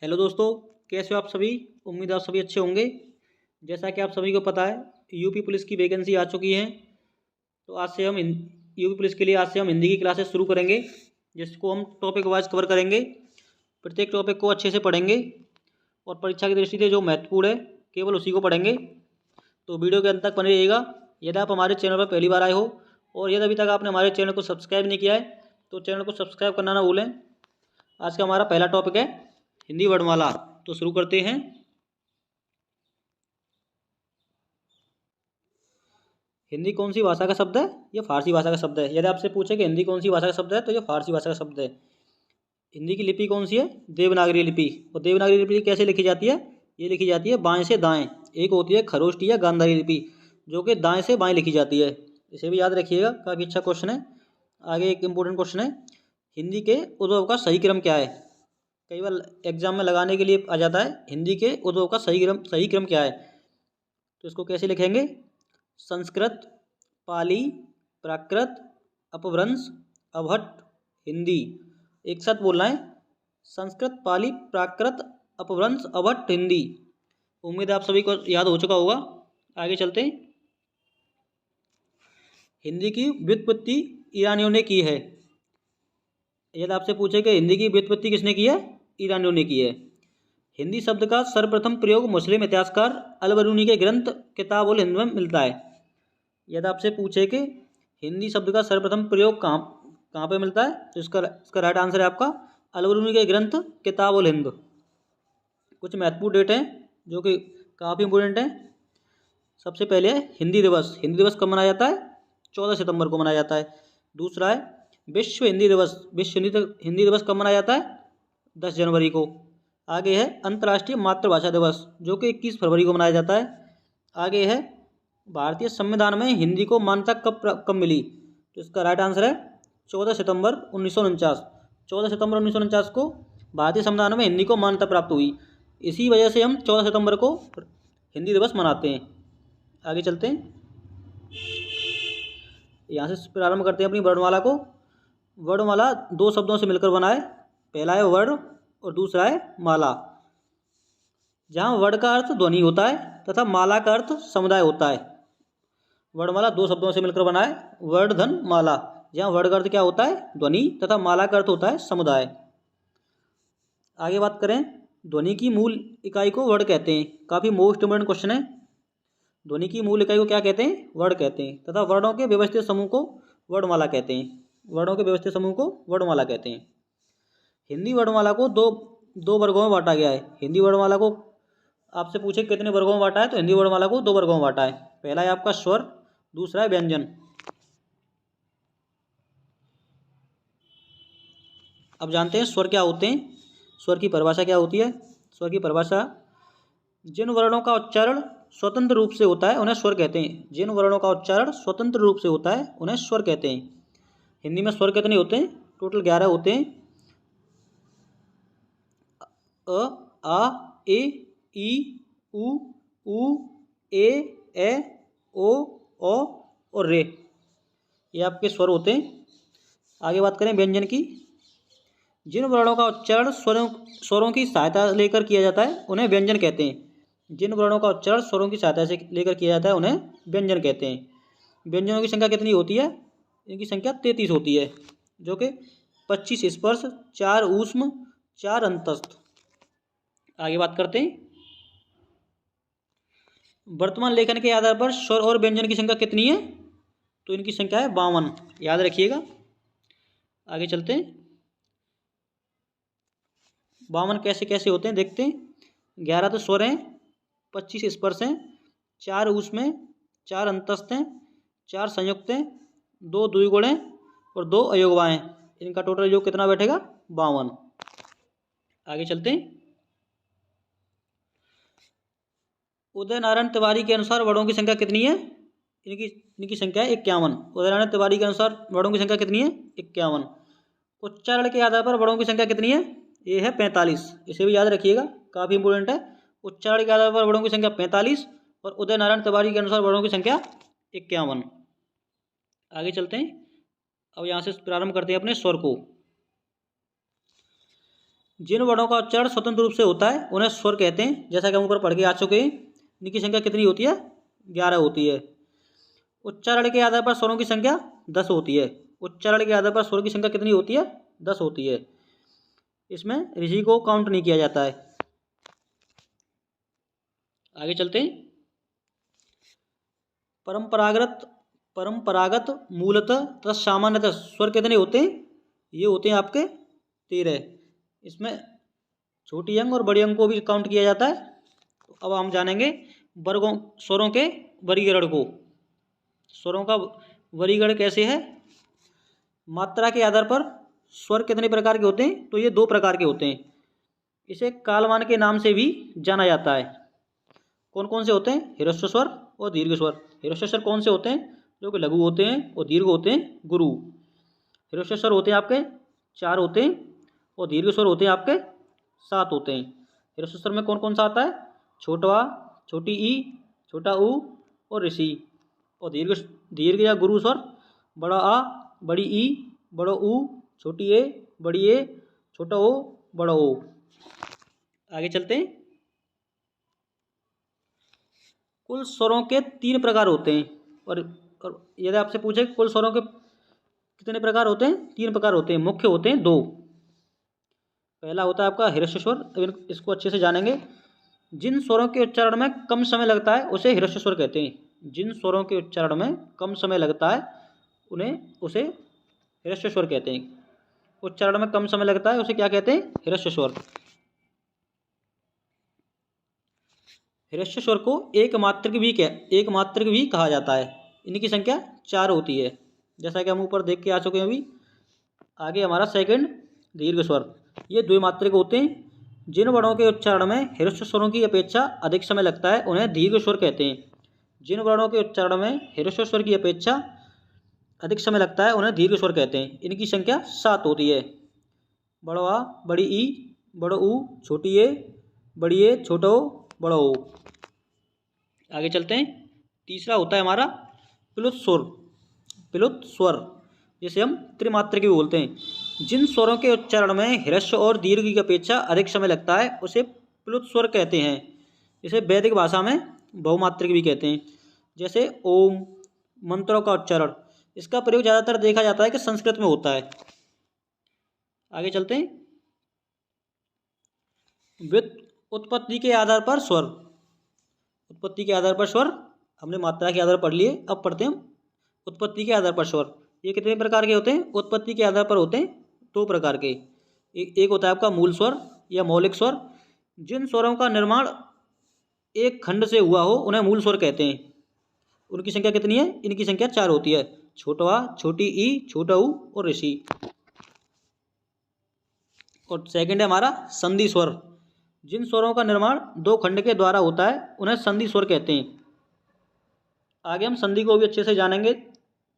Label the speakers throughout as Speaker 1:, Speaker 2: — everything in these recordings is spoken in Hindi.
Speaker 1: हेलो दोस्तों, कैसे हो आप सभी। उम्मीद है आप सभी अच्छे होंगे। जैसा कि आप सभी को पता है, यूपी पुलिस की वैकेंसी आ चुकी है। तो आज से हम यूपी पुलिस के लिए आज से हम हिंदी की क्लासेस शुरू करेंगे, जिसको हम टॉपिक वाइज कवर करेंगे। प्रत्येक टॉपिक को अच्छे से पढ़ेंगे और परीक्षा की दृष्टि से जो महत्वपूर्ण है केवल उसी को पढ़ेंगे। तो वीडियो के अंत तक बने रहिएगा। यदि आप हमारे चैनल पर पहली बार आए हो और यदि अभी तक आपने हमारे चैनल को सब्सक्राइब नहीं किया है तो चैनल को सब्सक्राइब करना ना भूलें। आज का हमारा पहला टॉपिक है हिंदी वर्णमाला। तो शुरू करते हैं। हिंदी कौन सी भाषा का शब्द है? ये फारसी भाषा का शब्द है। यदि आपसे पूछे कि हिंदी कौन सी भाषा का शब्द है तो ये फारसी भाषा का शब्द है। हिंदी की लिपि कौन सी है? देवनागरी लिपि। और देवनागरी लिपि कैसे लिखी जाती है? ये लिखी जाती है बाएं से दाएं। एक होती है खरोष्टी या गांधारी लिपि, जो कि दाएं से बाएं लिखी जाती है। इसे भी याद रखिएगा, काफ़ी अच्छा क्वेश्चन है। आगे एक इम्पोर्टेंट क्वेश्चन है, हिंदी के उद्भव का सही क्रम क्या है? कई बार एग्जाम में लगाने के लिए आ जाता है, हिंदी के उद्भव का सही क्रम क्या है? तो इसको कैसे लिखेंगे? संस्कृत, पाली, प्राकृत, अपभ्रंश, अवहट्ट, हिंदी। एक साथ बोलना है, संस्कृत, पाली, प्राकृत, अपभ्रंश, अवहट्ट, हिंदी। उम्मीद है आप सभी को याद हो चुका होगा। आगे चलते हैं। हिंदी की व्युत्पत्ति ईरानियों ने की है। यदि आपसे पूछे कि हिंदी की व्युत्पत्ति किसने की है? ईरानियों ने की है। हिंदी शब्द का सर्वप्रथम प्रयोग मुस्लिम इतिहासकार अल-बरूनी के ग्रंथ किताब उल हिंद में मिलता है। यदि आपसे पूछे कि हिंदी शब्द का सर्वप्रथम प्रयोग कहाँ कहाँ पे मिलता है, तो इसका राइट आंसर है आपका अल-बरूनी के ग्रंथ किताब उल हिंद। कुछ महत्वपूर्ण डेट हैं जो कि काफ़ी इंपोर्टेंट हैं। सबसे पहले है हिंदी दिवस। हिंदी दिवस कब मनाया जाता है? 14 सितंबर को मनाया जाता है। दूसरा है विश्व हिंदी दिवस। विश्व हिंदी दिवस कब मनाया जाता है? 10 जनवरी को। आगे है अंतर्राष्ट्रीय मातृभाषा दिवस, जो कि 21 फरवरी को मनाया जाता है। आगे है भारतीय संविधान में हिंदी को मान्यता कब मिली? तो इसका राइट आंसर है 14 सितंबर 1949। 14 सितंबर 1949 को भारतीय संविधान में हिंदी को मान्यता प्राप्त हुई। इसी वजह से हम 14 सितंबर को हिंदी दिवस मनाते हैं। आगे चलते हैं, यहाँ से प्रारंभ करते हैं अपनी वर्णमाला को। वर्णमाला दो शब्दों से मिलकर बना है। पहला है वर्ण और दूसरा है माला। जहाँ वर्ण का अर्थ ध्वनि होता है तथा माला का अर्थ समुदाय होता है। वर्णमाला दो शब्दों से मिलकर बना है, वर्ण धन माला। जहाँ वर्ण का अर्थ क्या होता है? ध्वनि, तथा माला का अर्थ होता है समुदाय। आगे बात करें, ध्वनि की मूल इकाई को वर्ण कहते हैं। काफ़ी मोस्ट इम्पोर्टेंट क्वेश्चन है। ध्वनि की मूल इकाई को क्या कहते हैं? वर्ण कहते हैं। तथा वर्णों के व्यवस्थित समूह को वर्णमाला कहते हैं। वर्णों के व्यवस्थित समूह को वर्णमाला कहते हैं। हिंदी वर्णमाला को दो वर्गों में बांटा गया है। हिंदी वर्णमाला को आपसे पूछे कितने वर्गों में बांटा है, तो हिंदी वर्णमाला को दो वर्गों में बांटा है। पहला है आपका स्वर, दूसरा है व्यंजन। अब जानते हैं स्वर क्या होते हैं। स्वर की परिभाषा क्या होती है? स्वर की परिभाषा, जिन वर्णों का उच्चारण स्वतंत्र रूप से होता है उन्हें स्वर कहते हैं। जिन वर्णों का उच्चारण स्वतंत्र रूप से होता है उन्हें स्वर कहते हैं। हिंदी में स्वर कितने होते हैं? टोटल 11 होते हैं। अ, आ, ए, ई, उ, ए, ओ, और रे। ये आपके स्वर होते हैं। आगे बात करें व्यंजन की। जिन वर्णों का उच्चारण स्वरों की सहायता लेकर किया जाता है उन्हें व्यंजन कहते हैं। जिन वर्णों का उच्चारण स्वरों की सहायता से लेकर किया जाता है उन्हें व्यंजन कहते हैं। व्यंजनों की संख्या कितनी होती है? इनकी संख्या 33 होती है, जो कि 25 स्पर्श, 4 ऊष्म, 4 अंतस्थ। आगे बात करते हैं, वर्तमान लेखन के आधार पर स्वर और व्यंजन की संख्या कितनी है? तो इनकी संख्या है 52। याद रखिएगा। आगे चलते हैं, 52 कैसे कैसे होते हैं देखते हैं। 11 तो स्वर हैं, 25 स्पर्श हैं, 4 ऊष्म हैं, 4 अंतस्थ हैं, 4 संयुक्त हैं, 2 द्विगुण हैं और 2 अयोगवा हैं। इनका टोटल योग कितना बैठेगा? 52। आगे चलते हैं, उदय नारायण तिवारी के अनुसार वर्णों की संख्या कितनी है? इनकी इनकी संख्या है 51। उदय नारायण तिवारी के अनुसार वर्णों की संख्या कितनी है? 51। उच्चारण के आधार पर वर्णों की संख्या कितनी है? ये है 45। इसे भी याद रखिएगा, काफ़ी इंपोर्टेंट है। उच्चारण के आधार पर वर्णों की संख्या 45 और उदय नारायण तिवारी के अनुसार वर्णों की संख्या 51। आगे चलते हैं, अब यहाँ से प्रारंभ करते हैं अपने स्वर को। जिन वर्णों का उच्चारण स्वतंत्र रूप से होता है उन्हें स्वर कहते हैं। जैसा कि हम ऊपर पढ़ के आ चुके हैं। इनकी संख्या कितनी होती है? 11 होती है। उच्चारण के आधार पर स्वरों की संख्या 10 होती है। उच्चारण के आधार पर स्वर की संख्या कितनी होती है? 10 होती है। इसमें ऋषि को काउंट नहीं किया जाता है। आगे चलते हैं। परंपरागत मूलतः तथा सामान्यतः स्वर कितने होते हैं? ये होते हैं आपके 13। इसमें छोटी अंग और बड़ी अंग को भी काउंट किया जाता है। तो अब हम जानेंगे वर्गों स्वरों के वर्गीकरण को। स्वरों का वर्गीकरण कैसे है? मात्रा के आधार पर स्वर कितने प्रकार के होते हैं? तो ये 2 प्रकार के होते हैं। इसे कालमान के नाम से भी जाना जाता है। कौन कौन से होते हैं? ह्रस्व स्वर और दीर्घ स्वर। ह्रस्व स्वर कौन से होते हैं? जो कि लघु होते हैं, और दीर्घ होते हैं गुरु। ह्रस्व स्वर होते हैं आपके 4 होते हैं, और दीर्घ स्वर होते हैं आपके 7 होते हैं। ह्रस्व स्वर में कौन कौन सा आता है? छोटा आ, छोटी ई, छोटा ऊ और ऋषि। और दीर्घ या गुरु स्वर बड़ा आ, बड़ी ई, बड़ो ऊ, छोटी ए, बड़ी ए, छोटा ओ, बड़ा ओ। आगे चलते हैं। कुल स्वरों के 3 प्रकार होते हैं। और यदि आपसे पूछे कुल स्वरों के कितने प्रकार होते हैं? 3 प्रकार होते हैं। मुख्य होते हैं 2। पहला होता है आपका ह्रस्व स्वर। अब इसको अच्छे से जानेंगे। जिन स्वरों के उच्चारण में कम समय लगता है उसे ह्रस्व स्वर कहते हैं। जिन स्वरों के उच्चारण में कम समय लगता है उसे ह्रस्व स्वर कहते हैं। उच्चारण में कम समय लगता है उसे क्या कहते हैं? ह्रस्व स्वर। ह्रस्व स्वर को एक मात्रक भी कहा जाता है। इनकी संख्या 4 होती है। जैसा कि हम ऊपर देख के आ चुके हैं अभी। आगे हमारा सेकंड दीर्घ स्वर। ये द्विमात्रिक होते हैं। जिन वर्णों के उच्चारण में ह्रस्व स्वरों की अपेक्षा अधिक समय लगता है उन्हें दीर्घ स्वर कहते हैं। जिन वर्णों के उच्चारण में ह्रस्व स्वर की अपेक्षा अधिक समय लगता है उन्हें दीर्घ स्वर कहते हैं। इनकी संख्या 7 होती है। बड़ो आ, बड़ी ई, बड़ो ऊ, छोटी ए, बड़ी ए, छोटो ओ, बड़ो ओ। आगे चलते हैं। तीसरा होता है हमारा प्लुत स्वर। प्लुत स्वर जिसे हम त्रिमात्रिक भी बोलते हैं। जिन स्वरों के उच्चारण में ह्रस्व और दीर्घ की अपेक्षा अधिक समय लगता है उसे प्लुत स्वर कहते हैं। इसे वैदिक भाषा में बहुमात्रिक भी कहते हैं। जैसे ओम, मंत्रों का उच्चारण। इसका प्रयोग ज़्यादातर देखा जाता है कि संस्कृत में होता है। आगे चलते हैं। उत्पत्ति के आधार पर स्वर। उत्पत्ति के आधार पर स्वर हमने मात्रा के आधार पर पढ़ लिए। अब पढ़ते हैं उत्पत्ति के आधार पर स्वर। ये कितने प्रकार के होते हैं? उत्पत्ति के आधार पर होते हैं 2 प्रकार के। एक होता है आपका मूल स्वर या मौलिक स्वर। जिन स्वरों का निर्माण एक खंड से हुआ हो उन्हें मूल स्वर कहते हैं। उनकी संख्या कितनी है? इनकी संख्या 4 होती है। छोटा आ, छोटी ई, छोटा ऊ और ऋषि। और सेकंड है हमारा संधि स्वर। जिन स्वरों का निर्माण 2 खंड के द्वारा होता है उन्हें संधि स्वर कहते हैं। आगे हम संधि को भी अच्छे से जानेंगे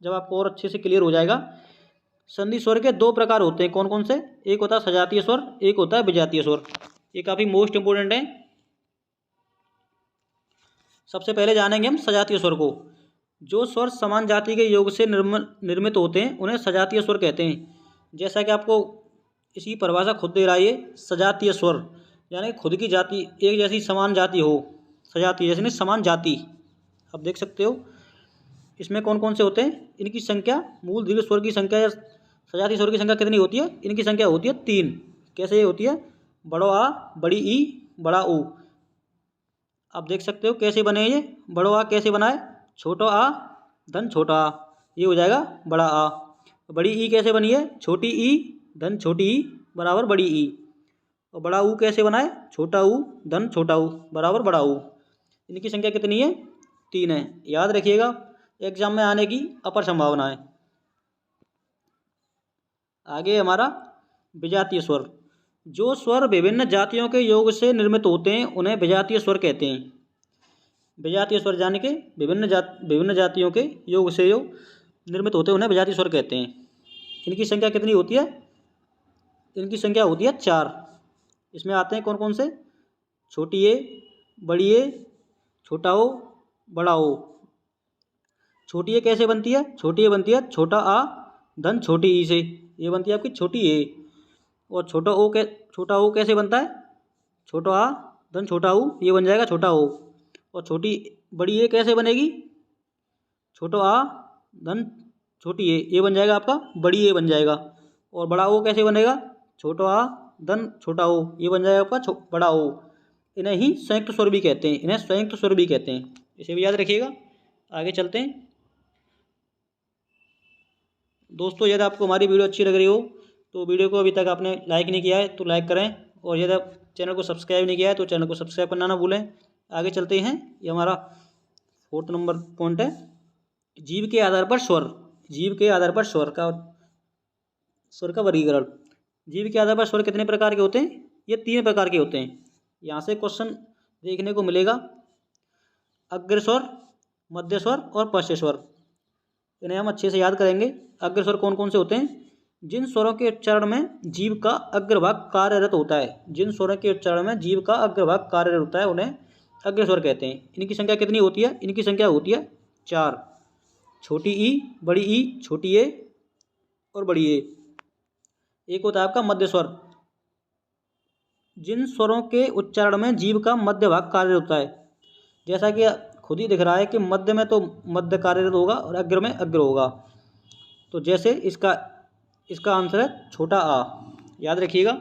Speaker 1: जब आपको और अच्छे से क्लियर हो जाएगा। संधि स्वर के 2 प्रकार होते हैं। कौन कौन से? एक होता है सजातीय स्वर, एक होता है विजातीय स्वर। ये काफ़ी मोस्ट इंपोर्टेंट है। सबसे पहले जानेंगे हम सजातीय स्वर को। जो स्वर समान जाति के योग से निर्मित होते हैं उन्हें सजातीय स्वर कहते हैं। जैसा कि आपको इसकी परिभाषा खुद दे रहा है ये सजातीय स्वर, यानी खुद की जाति एक जैसी समान जाति हो। सजातीय जैसे नहीं, समान जाति। आप देख सकते हो इसमें कौन कौन से होते हैं। इनकी संख्या मूल दीर्घ स्वर की संख्या या सजातीय स्वर की संख्या कितनी होती है? इनकी संख्या होती है 3। कैसे ये होती है? बड़ो आ, बड़ी ई, बड़ा ऊ। आप देख सकते हो कैसे बने ये। बड़ो आ कैसे बना है? छोटा आ धन छोटा आ, ये हो जाएगा बड़ा आ। बड़ी ई कैसे बनी है? छोटी ई धन छोटी ई बराबर बड़ी ई। और बड़ा ऊ कैसे बना है? छोटा ऊ धन छोटा ऊ बराबर बड़ा ऊ। इनकी संख्या कितनी है? 3 है। याद रखिएगा, एग्जाम में आने की अपर संभावना है। आगे हमारा विजातीय स्वर। जो स्वर विभिन्न जातियों के योग से निर्मित होते हैं उन्हें विजातीय स्वर कहते हैं। विजातीय स्वर जाने के विभिन्न जातियों के योग से जो निर्मित होते हैं उन्हें विजातीय स्वर कहते हैं। इनकी संख्या कितनी होती है? इनकी संख्या होती है 4। इसमें आते हैं कौन कौन से? छोटी ए, बड़ी ए, छोटा ओ, बड़ा ओ। छोटी ए कैसे बनती है? छोटी ए बनती है छोटा आ धन छोटी ई से, ये बनती है आपकी छोटी ए। और छोटा ओ कैसे बनता है, छोटा आ धन छोटा ऊ, ये बन जाएगा छोटा ओ। और बड़ी ए कैसे बनेगी, छोटा आ धन छोटी ए, ये बन जाएगा आपका बड़ी ए बन जाएगा। और बड़ा ओ कैसे बनेगा, छोटा आ धन छोटा ओ, ये बन जाएगा आपका बड़ा ओ। इन्हें ही संयुक्त स्वर भी कहते हैं, इन्हें संयुक्त स्वर भी कहते हैं, इसे भी याद रखिएगा। आगे चलते हैं दोस्तों, यदि आपको हमारी वीडियो अच्छी लग रही हो तो वीडियो को अभी तक आपने लाइक नहीं किया है तो लाइक करें, और यदि आप चैनल को सब्सक्राइब नहीं किया है तो चैनल को सब्सक्राइब करना ना भूलें। आगे चलते हैं, ये हमारा 4 नंबर पॉइंट है, जीव के आधार पर स्वर। जीव के आधार पर स्वर का वर्गीकरण। जीव के आधार पर स्वर कितने प्रकार के होते हैं, ये 3 प्रकार के होते हैं। यहाँ से क्वेश्चन देखने को मिलेगा, अग्रस्वर, मध्य स्वर और पश्च स्वर। इन्हें हम अच्छे से याद करेंगे। अग्रस्वर कौन कौन से होते हैं, जिन स्वरों के उच्चारण में जीव का अग्रभाग कार्यरत होता है, जिन स्वरों के उच्चारण में जीव का अग्रभाग कार्यरत होता है उन्हें अग्रस्वर कहते हैं। इनकी संख्या कितनी होती है, इनकी संख्या होती है 4, छोटी ई, बड़ी ई, छोटी ए और बड़ी ए। एक होता है आपका मध्य स्वर, जिन स्वरों के उच्चारण में जीव का मध्य भाग कार्यरत होता है। जैसा कि खुद ही दिख रहा है कि मध्य में तो मध्य कार्यरत होगा और अग्र में अग्र होगा, तो जैसे इसका आंसर है छोटा आ, याद रखिएगा।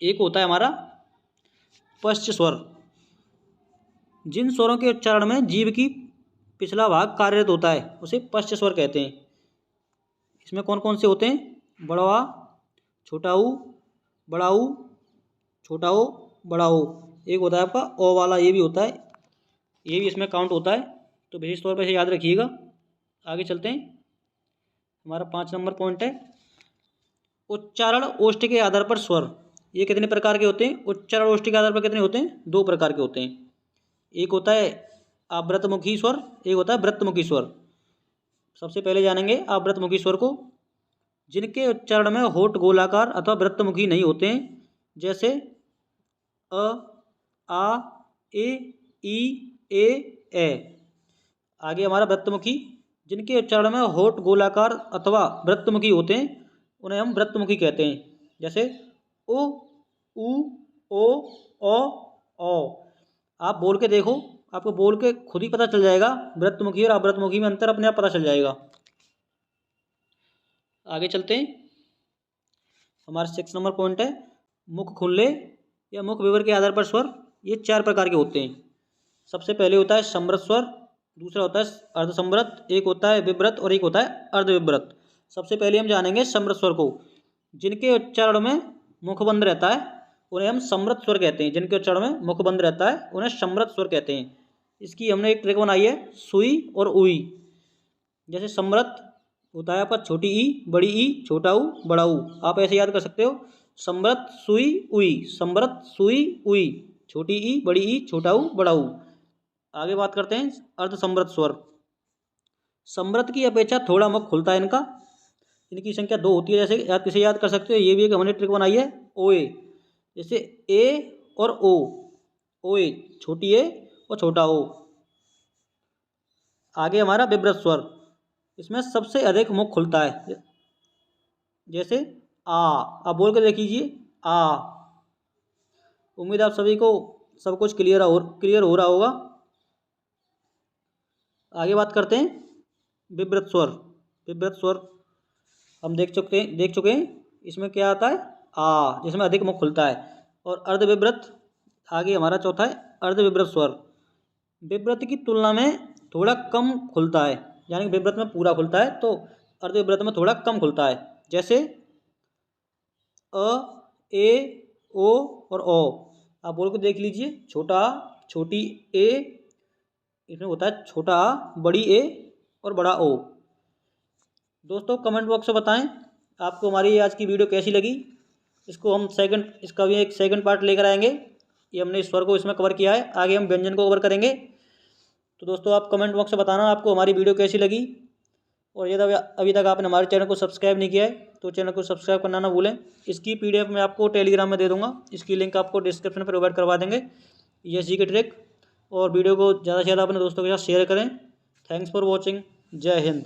Speaker 1: एक होता है हमारा पश्च स्वर, जिन स्वरों के उच्चारण में जीव की पिछला भाग कार्यरत होता है उसे पश्च स्वर कहते हैं। इसमें कौन कौन से होते हैं, बड़ा आ, छोटा ऊ, बड़ा ऊ, छोटा ओ, बड़ा ओ। एक होता है आपका ओ वाला, ये भी होता है, ये भी इसमें काउंट होता है, तो विशेष तौर पर इसे याद रखिएगा। आगे चलते हैं, हमारा 5 नंबर पॉइंट है, उच्चारण ओष्ठ के आधार पर स्वर। ये कितने प्रकार के होते हैं, उच्चारण ओष्ठ के आधार पर कितने होते हैं, 2 प्रकार के होते हैं। एक होता है आवृतमुखी स्वर, एक होता है वृत्तमुखी स्वर। सबसे पहले जानेंगे आवृतमुखी स्वर को, जिनके उच्चारण में होठ गोलाकार अथवा वृत्तमुखी नहीं होते हैं, जैसे अ, आ, ए, ई, ए। आगे हमारा वृत्तमुखी, जिनके उच्चारण में होठ गोलाकार अथवा वृत्तमुखी होते हैं उन्हें हम वृत्तमुखी कहते हैं, जैसे ओ, ऊ, ओ, औ। आप बोल के देखो, आपको बोल के खुद ही पता चल जाएगा वृत्तमुखी और अवृत्तमुखी में अंतर अपने आप पता चल जाएगा। आगे चलते हैं, हमारा 6 नंबर पॉइंट है, मुख खुल्ले या मुख विवर के आधार पर स्वर। ये 4 प्रकार के होते हैं। सबसे पहले होता है समृत स्वर, दूसरा होता है अर्धसमृत, एक होता है विव्रत और एक होता है अर्धविव्रत। सबसे पहले हम जानेंगे समृत स्वर को, जिनके उच्चारण में मुख बंद रहता है उन्हें हम समृत स्वर कहते हैं। जिनके उच्चारण में मुख बंद रहता है उन्हें समृत स्वर कहते हैं। इसकी हमने एक ट्रिक बनाई है, सुई और उई। जैसे समृत होता है आपका छोटी ई, बड़ी ई, छोटा ऊ, बड़ा ऊ। आप ऐसे याद कर सकते हो, समृत सुई उई, समृत सुई उई, छोटी ई, बड़ी ई, छोटा ऊ, बड़ा ऊ। आगे बात करते हैं अर्धसमृत स्वर। समृत की अपेक्षा थोड़ा मुख खुलता है इनका, इनकी संख्या 2 होती है। जैसे किसे याद कर सकते हो, ये भी एक हमने ट्रिक बनाई है, ओ ए। जैसे ए और ओ ए, छोटी ए और छोटा ओ। आगे हमारा विव्रत स्वर, इसमें सबसे अधिक मुख खुलता है, जैसे आ। आप बोल कर देख लीजिए, आ। उम्मीद आप सभी को सब कुछ क्लियर हो रहा होगा। आगे बात करते हैं विव्रत स्वर। विव्रत स्वर हम देख चुके हैं। इसमें क्या आता है, आ, जिसमें अधिक मुख खुलता है। और अर्धविव्रत आगे हमारा चौथा है, अर्धविव्रत स्वर। विव्रत की तुलना में थोड़ा कम खुलता है, यानी कि विव्रत में पूरा खुलता है तो अर्धविव्रत में थोड़ा कम खुलता है। जैसे अ, ए, ओ और ओ। आप बोल के देख लीजिए, छोटा आ, छोटी ए, इसमें होता है छोटा आ, बड़ी ए और बड़ा ओ। दोस्तों कमेंट बॉक्स में बताएं आपको हमारी आज की वीडियो कैसी लगी। इसका भी एक सेकंड पार्ट लेकर आएंगे। ये हमने स्वर को इसमें कवर किया है, आगे हम व्यंजन को कवर करेंगे। तो दोस्तों आप कमेंट बॉक्स में बताना आपको हमारी वीडियो कैसी लगी। और यदि अभी तक आपने हमारे चैनल को सब्सक्राइब नहीं किया है तो चैनल को सब्सक्राइब करना ना भूलें। इसकी PDF मैं आपको टेलीग्राम में दे दूँगा, इसकी लिंक आपको डिस्क्रिप्शन में प्रोवाइड करवा देंगे, ये जी की ट्रिक। और वीडियो को ज़्यादा से ज़्यादा अपने दोस्तों के साथ शेयर करें। Thanks for watching. जय हिंद।